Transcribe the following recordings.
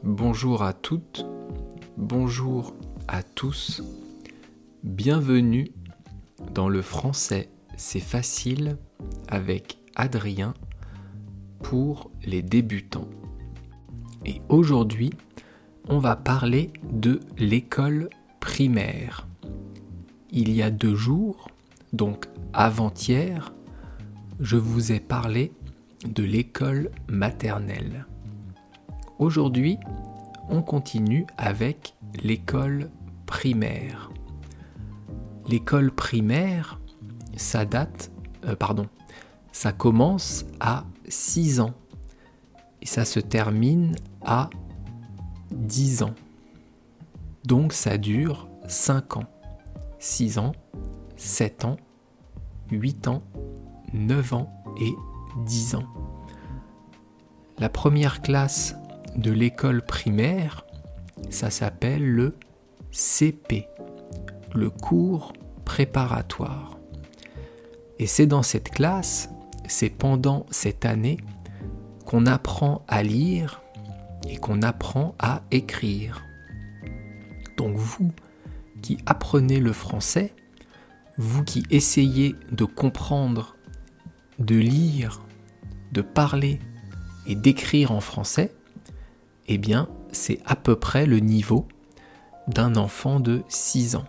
Bonjour à toutes, bonjour à tous, bienvenue dans le français c'est facile avec Adrien pour les débutants. Et aujourd'hui, on va parler de l'école primaire. Il y a 2 jours, donc avant-hier, je vous ai parlé de l'école maternelle. Aujourd'hui, on continue avec l'école primaire. L'école primaire, ça commence à 6 ans et ça se termine à 10 ans. Donc ça dure 5 ans. 6 ans, 7 ans, 8 ans, 9 ans et 10 ans. La première classe de l'école primaire, ça s'appelle le CP, le cours préparatoire. Et c'est dans cette classe, c'est pendant cette année qu'on apprend à lire et qu'on apprend à écrire. Donc vous qui apprenez le français, vous qui essayez de comprendre, de lire, de parler et d'écrire en français, eh bien, c'est à peu près le niveau d'un enfant de 6 ans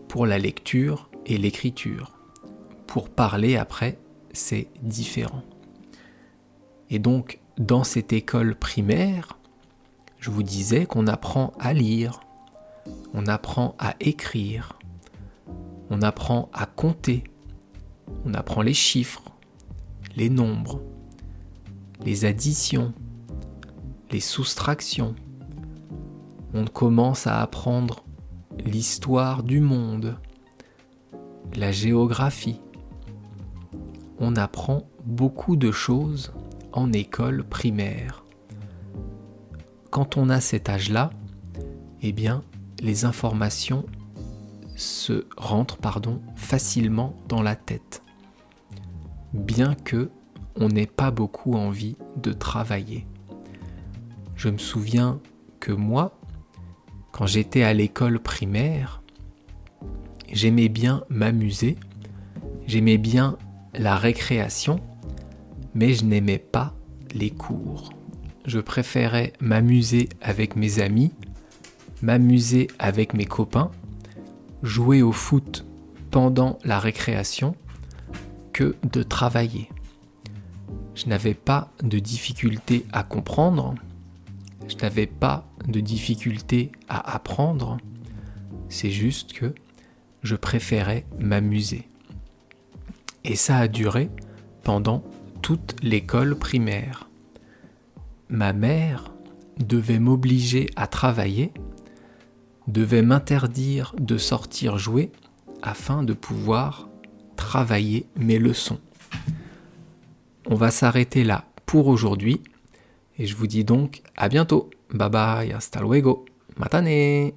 pour la lecture et l'écriture. Pour parler après, c'est différent. Et donc, dans cette école primaire, je vous disais qu'on apprend à lire, on apprend à écrire, on apprend à compter, on apprend les chiffres, les nombres, les additions, les soustractions. On commence à apprendre l'histoire du monde, la géographie. On apprend beaucoup de choses en école primaire. Quand on a cet âge-là, eh bien, les informations se rentrent facilement dans la tête, bien que on n'ait pas beaucoup envie de travailler. Je me souviens que moi, quand j'étais à l'école primaire, j'aimais bien m'amuser, j'aimais bien la récréation, mais je n'aimais pas les cours. Je préférais m'amuser avec mes amis, m'amuser avec mes copains, jouer au foot pendant la récréation, que de travailler. Je n'avais pas de difficulté à comprendre, je n'avais pas de difficulté à apprendre, c'est juste que je préférais m'amuser. Et ça a duré pendant toute l'école primaire. Ma mère devait m'obliger à travailler, devait m'interdire de sortir jouer afin de pouvoir travailler mes leçons. On va s'arrêter là pour aujourd'hui et je vous dis donc à bientôt. Bye bye, hasta luego, matane.